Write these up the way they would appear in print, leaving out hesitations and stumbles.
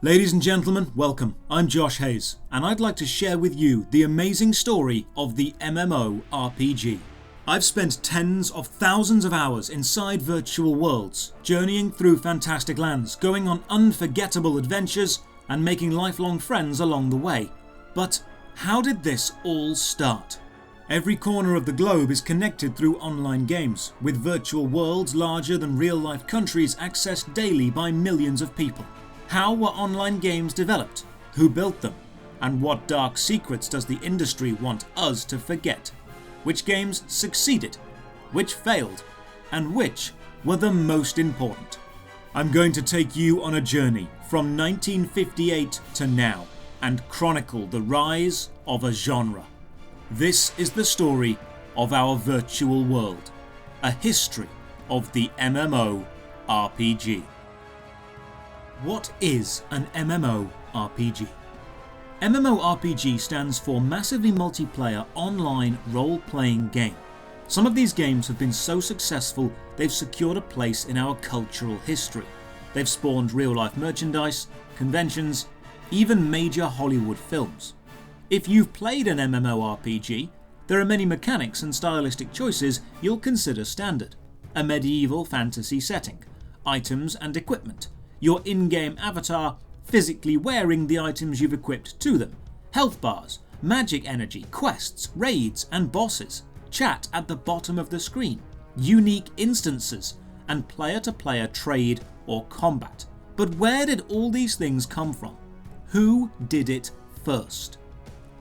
Ladies and gentlemen, welcome. I'm Josh Hayes, and I'd like to share with you the amazing story of the MMORPG. I've spent tens of thousands of hours inside virtual worlds, journeying through fantastic lands, going on unforgettable adventures, and making lifelong friends along the way. But how did this all start? Every corner of the globe is connected through online games, with virtual worlds larger than real-life countries accessed daily by millions of people. How were online games developed? Who built them? And what dark secrets does the industry want us to forget? Which games succeeded? Which failed? And which were the most important? I'm going to take you on a journey from 1958 to now and chronicle the rise of a genre. This is the story of our virtual world, a history of the MMORPG. What is an MMORPG? MMORPG stands for Massively Multiplayer Online Role-Playing Game. Some of these games have been so successful they've secured a place in our cultural history. They've spawned real-life merchandise, conventions, even major Hollywood films. If you've played an MMORPG, there are many mechanics and stylistic choices you'll consider standard. A medieval fantasy setting, items and equipment, your in-game avatar physically wearing the items you've equipped to them, health bars, magic energy, quests, raids and bosses, chat at the bottom of the screen, unique instances, and player-to-player trade or combat. But where did all these things come from? Who did it first?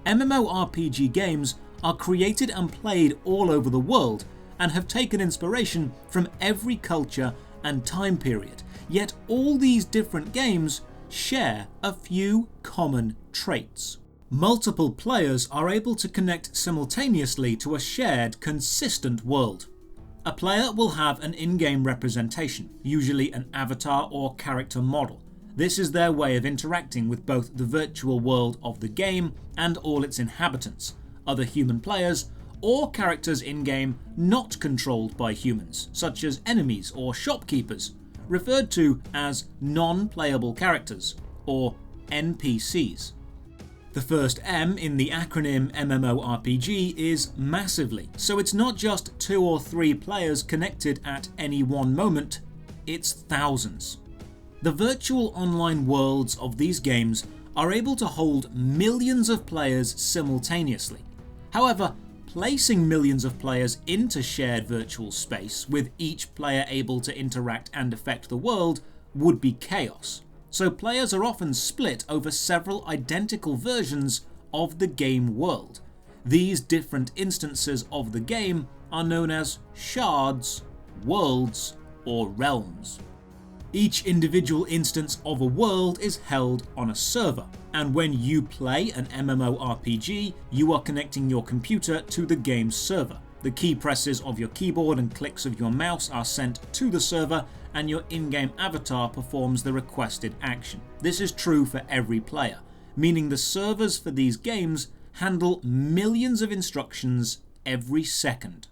MMORPG games are created and played all over the world and have taken inspiration from every culture and time period. Yet all these different games share a few common traits. Multiple players are able to connect simultaneously to a shared, consistent world. A player will have an in-game representation, usually an avatar or character model. This is their way of interacting with both the virtual world of the game and all its inhabitants, other human players, or characters in-game not controlled by humans, such as enemies or shopkeepers, referred to as non-playable characters, or NPCs. The first M in the acronym MMORPG is massively, so it's not just 2 or 3 players connected at any one moment, it's thousands. The virtual online worlds of these games are able to hold millions of players simultaneously. However, placing millions of players into shared virtual space, with each player able to interact and affect the world, would be chaos. So players are often split over several identical versions of the game world. These different instances of the game are known as shards, worlds, or realms. Each individual instance of a world is held on a server, and when you play an MMORPG, you are connecting your computer to the game's server. The key presses of your keyboard and clicks of your mouse are sent to the server, and your in-game avatar performs the requested action. This is true for every player, meaning the servers for these games handle millions of instructions every second.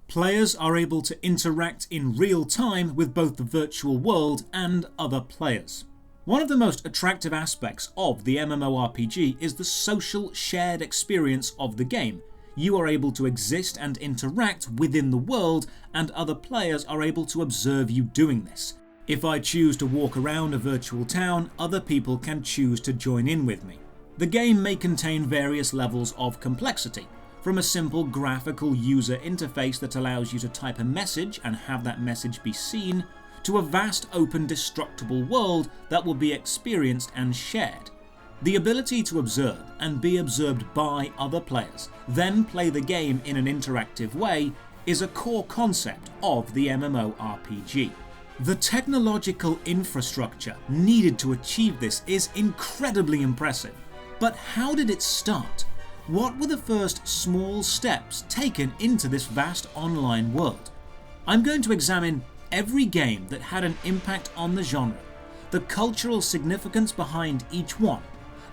Players are able to interact in real time with both the virtual world and other players. One of the most attractive aspects of the MMORPG is the social shared experience of the game. You are able to exist and interact within the world, and other players are able to observe you doing this. If I choose to walk around a virtual town, other people can choose to join in with me. The game may contain various levels of complexity, from a simple graphical user interface that allows you to type a message and have that message be seen, to a vast open destructible world that will be experienced and shared. The ability to observe and be observed by other players, then play the game in an interactive way, is a core concept of the MMORPG. The technological infrastructure needed to achieve this is incredibly impressive. But how did it start? What were the first small steps taken into this vast online world? I'm going to examine every game that had an impact on the genre, the cultural significance behind each one,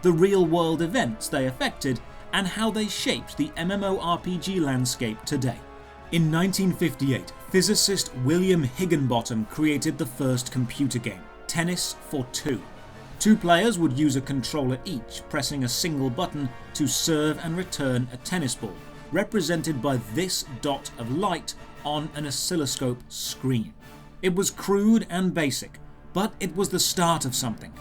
the real-world events they affected, and how they shaped the MMORPG landscape today. In 1958, physicist William Higginbotham created the first computer game, Tennis for Two. Two players would use a controller each, pressing a single button to serve and return a tennis ball, represented by this dot of light on an oscilloscope screen. It was crude and basic, but it was the start of something.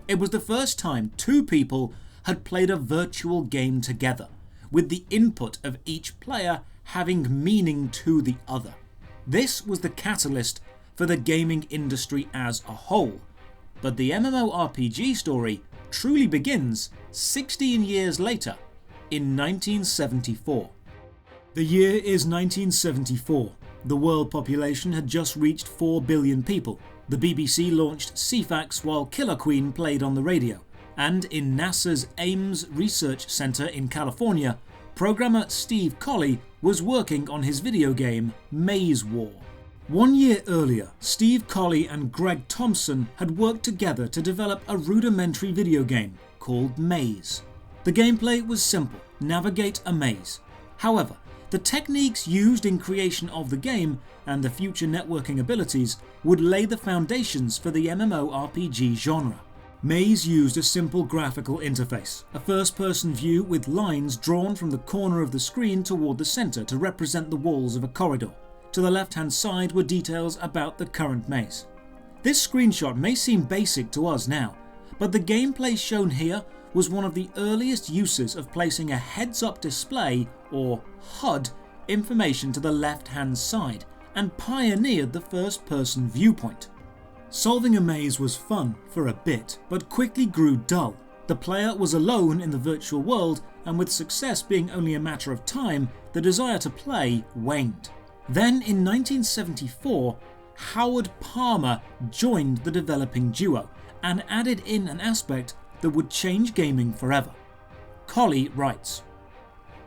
It was the first time two people had played a virtual game together, with the input of each player having meaning to the other. This was the catalyst for the gaming industry as a whole, but the MMORPG story truly begins 16 years later, in 1974. The year is 1974. The world population had just reached 4 billion people. The BBC launched CFAX while Killer Queen played on the radio, and in NASA's Ames Research Center in California, programmer Steve Colley was working on his video game Maize War. 1 year earlier, Steve Colley and Greg Thompson had worked together to develop a rudimentary video game called Maze. The gameplay was simple: navigate a maze. However, the techniques used in creation of the game and the future networking abilities would lay the foundations for the MMORPG genre. Maze used a simple graphical interface, a first-person view with lines drawn from the corner of the screen toward the center to represent the walls of a corridor. To the left-hand side were details about the current maze. This screenshot may seem basic to us now, but the gameplay shown here was one of the earliest uses of placing a heads-up display, or HUD, information to the left-hand side, and pioneered the first-person viewpoint. Solving a maze was fun for a bit, but quickly grew dull. The player was alone in the virtual world, and with success being only a matter of time, the desire to play waned. Then in 1974, Howard Palmer joined the developing duo and added in an aspect that would change gaming forever. Colley writes,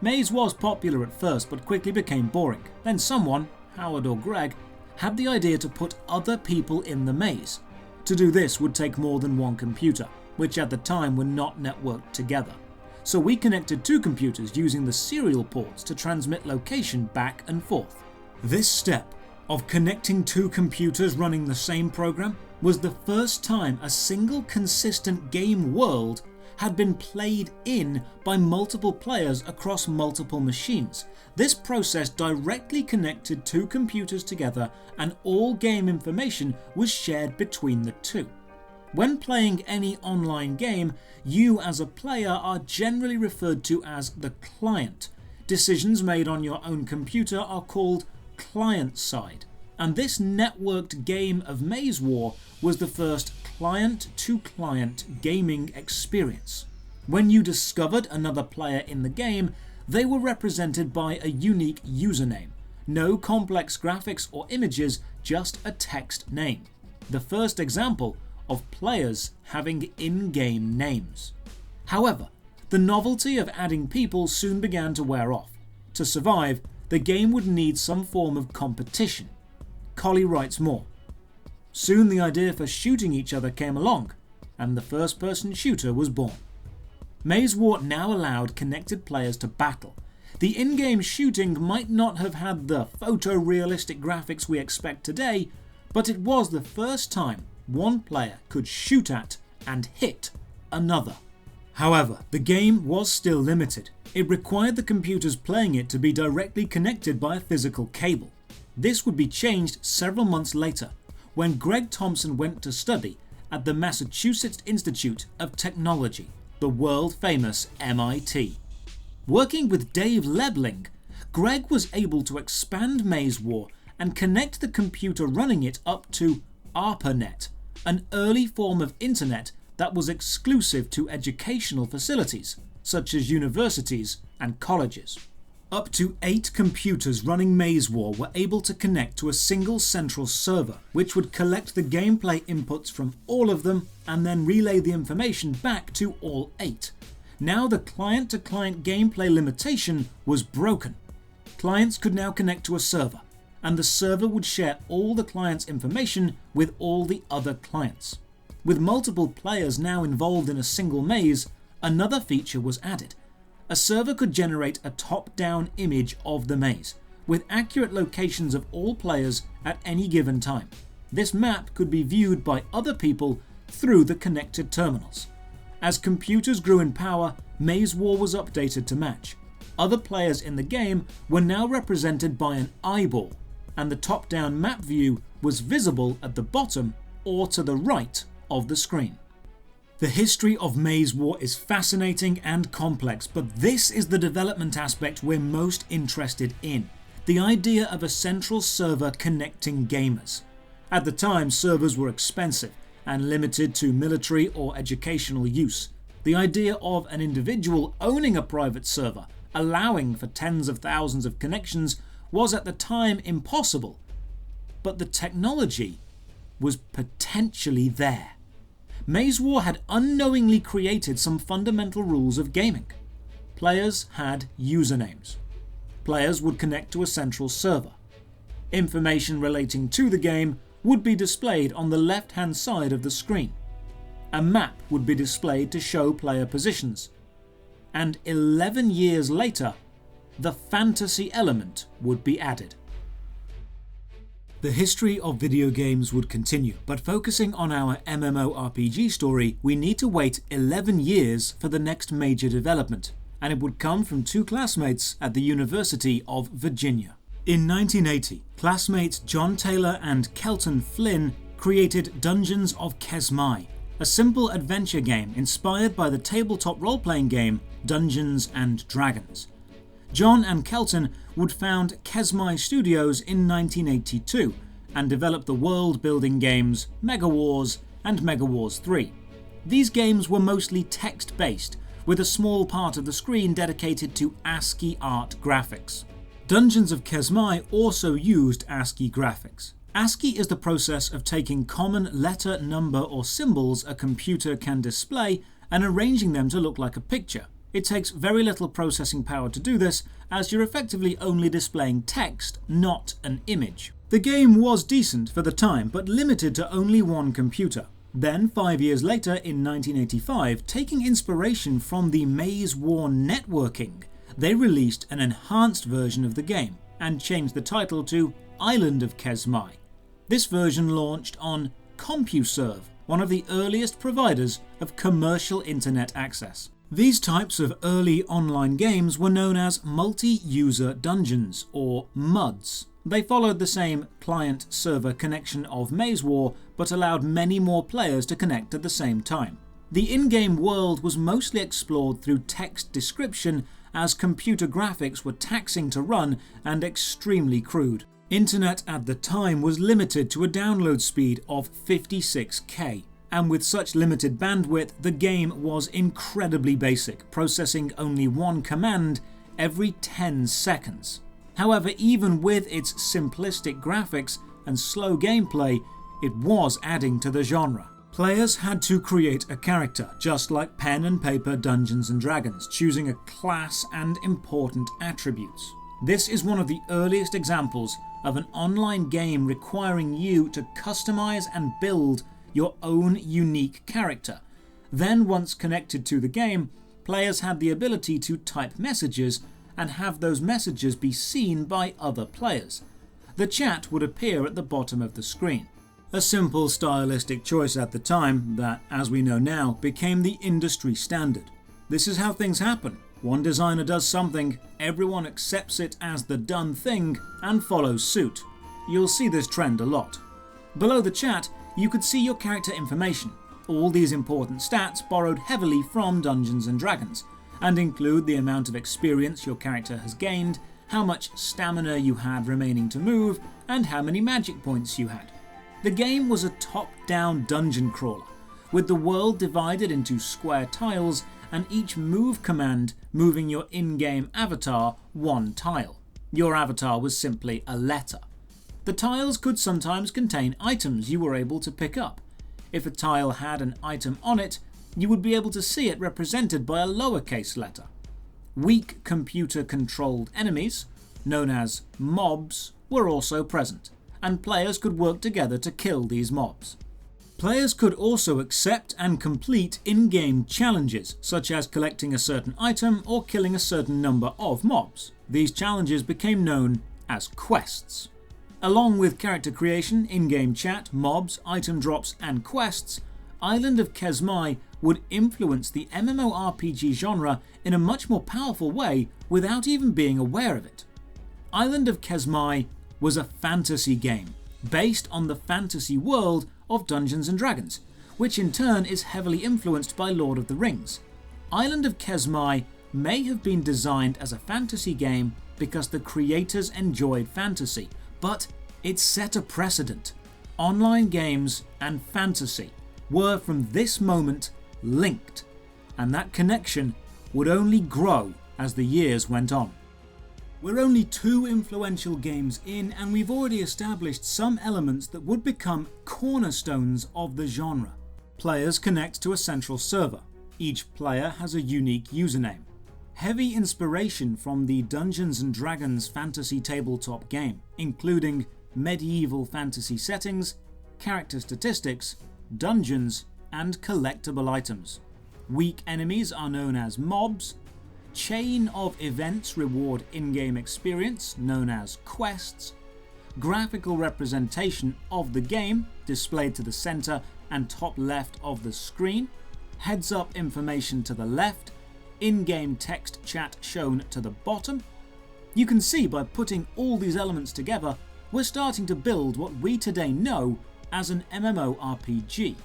"Maze was popular at first but quickly became boring. Then someone, Howard or Greg, had the idea to put other people in the maze. To do this would take more than one computer, which at the time were not networked together. So we connected two computers using the serial ports to transmit location back and forth." This step of connecting two computers running the same program was the first time a single consistent game world had been played in by multiple players across multiple machines. This process directly connected two computers together, and all game information was shared between the two. When playing any online game, you as a player are generally referred to as the client. Decisions made on your own computer are called client-side, and this networked game of Maize War was the first client-to-client gaming experience. When you discovered another player in the game, they were represented by a unique username. No complex graphics or images, just a text name. The first example of players having in-game names. However, the novelty of adding people soon began to wear off. To survive, the game would need some form of competition. Colley writes more. Soon the idea for shooting each other came along, and the first-person shooter was born. Maize War now allowed connected players to battle. The in-game shooting might not have had the photorealistic graphics we expect today, but it was the first time one player could shoot at and hit another. However, the game was still limited. It required the computers playing it to be directly connected by a physical cable. This would be changed several months later, when Greg Thompson went to study at the Massachusetts Institute of Technology, the world-famous MIT. Working with Dave Lebling, Greg was able to expand Maize War and connect the computer running it up to ARPANET, an early form of internet that was exclusive to educational facilities, such as universities and colleges. Up to 8 computers running Maize War were able to connect to a single central server, which would collect the gameplay inputs from all of them and then relay the information back to all 8. Now the client-to-client gameplay limitation was broken. Clients could now connect to a server, and the server would share all the client's information with all the other clients. With multiple players now involved in a single maze, another feature was added. A server could generate a top-down image of the maze, with accurate locations of all players at any given time. This map could be viewed by other people through the connected terminals. As computers grew in power, Maize War was updated to match. Other players in the game were now represented by an eyeball, and the top-down map view was visible at the bottom or to the right of the screen. The history of Maize War is fascinating and complex, but this is the development aspect we're most interested in. The idea of a central server connecting gamers. At the time, servers were expensive and limited to military or educational use. The idea of an individual owning a private server, allowing for tens of thousands of connections, was at the time impossible. But the technology was potentially there. Maize War had unknowingly created some fundamental rules of gaming. Players had usernames. Players would connect to a central server. Information relating to the game would be displayed on the left-hand side of the screen. A map would be displayed to show player positions. And 11 years later, the fantasy element would be added. The history of video games would continue, but focusing on our MMORPG story, we need to wait 11 years for the next major development, and it would come from two classmates at the University of Virginia. In 1980, classmates John Taylor and Kelton Flynn created Dungeons of Kesmai, a simple adventure game inspired by the tabletop role-playing game Dungeons and Dragons. John and Kelton would found Kesmai Studios in 1982 and develop the world-building games Mega Wars and Mega Wars 3. These games were mostly text-based, with a small part of the screen dedicated to ASCII art graphics. Dungeons of Kesmai also used ASCII graphics. ASCII is the process of taking common letter, number or symbols a computer can display and arranging them to look like a picture. It takes very little processing power to do this, as you're effectively only displaying text, not an image. The game was decent for the time, but limited to only one computer. Then, 5 years later in 1985, taking inspiration from the Maize War networking, they released an enhanced version of the game and changed the title to Island of Kesmai. This version launched on CompuServe, one of the earliest providers of commercial internet access. These types of early online games were known as MultiUser Dungeons, or MUDs. They followed the same client-server connection of Maize War, but allowed many more players to connect at the same time. The in-game world was mostly explored through text description, as computer graphics were taxing to run and extremely crude. Internet at the time was limited to a download speed of 56K. And with such limited bandwidth, the game was incredibly basic, processing only one command every 10 seconds. However, even with its simplistic graphics and slow gameplay, it was adding to the genre. Players had to create a character, just like pen and paper Dungeons and Dragons, choosing a class and important attributes. This is one of the earliest examples of an online game requiring you to customize and build your own unique character. Then, once connected to the game, players had the ability to type messages and have those messages be seen by other players. The chat would appear at the bottom of the screen. A simple stylistic choice at the time that, as we know now, became the industry standard. This is how things happen. One designer does something, everyone accepts it as the done thing and follows suit. You'll see this trend a lot. Below the chat, you could see your character information. All these important stats borrowed heavily from Dungeons and Dragons, and include the amount of experience your character has gained, how much stamina you had remaining to move, and how many magic points you had. The game was a top-down dungeon crawler, with the world divided into square tiles and each move command moving your in-game avatar one tile. Your avatar was simply a letter. The tiles could sometimes contain items you were able to pick up. If a tile had an item on it, you would be able to see it represented by a lowercase letter. Weak computer-controlled enemies, known as mobs, were also present, and players could work together to kill these mobs. Players could also accept and complete in-game challenges, such as collecting a certain item or killing a certain number of mobs. These challenges became known as quests. Along with character creation, in-game chat, mobs, item drops and quests, Island of Kesmai would influence the MMORPG genre in a much more powerful way without even being aware of it. Island of Kesmai was a fantasy game based on the fantasy world of Dungeons & Dragons, which in turn is heavily influenced by Lord of the Rings. Island of Kesmai may have been designed as a fantasy game because the creators enjoyed fantasy, but it set a precedent. Online games and fantasy were from this moment linked, and that connection would only grow as the years went on. We're only 2 influential games in, and we've already established some elements that would become cornerstones of the genre. Players connect to a central server. Each player has a unique username. Heavy inspiration from the Dungeons & Dragons fantasy tabletop game, including medieval fantasy settings, character statistics, dungeons, and collectible items. Weak enemies are known as mobs. Chain of events reward in-game experience, known as quests. Graphical representation of the game displayed to the center and top left of the screen. Heads-up information to the left. In-game text chat shown to the bottom. You can see by putting all these elements together, we're starting to build what we today know as an MMORPG.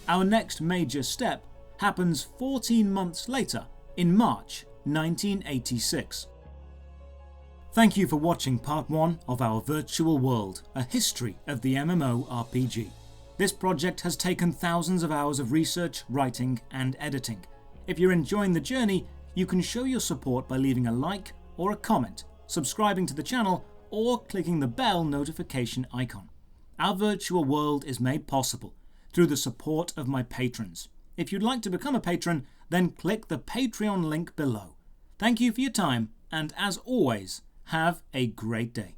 Our next major step happens 14 months later, in March 1986. Thank you for watching part 1 of our virtual world, a history of the MMORPG. This project has taken thousands of hours of research, writing and editing. If you're enjoying the journey, you can show your support by leaving a like or a comment, subscribing to the channel, or clicking the bell notification icon. Our virtual world is made possible through the support of my patrons. If you'd like to become a patron, then click the Patreon link below. Thank you for your time, and as always, have a great day.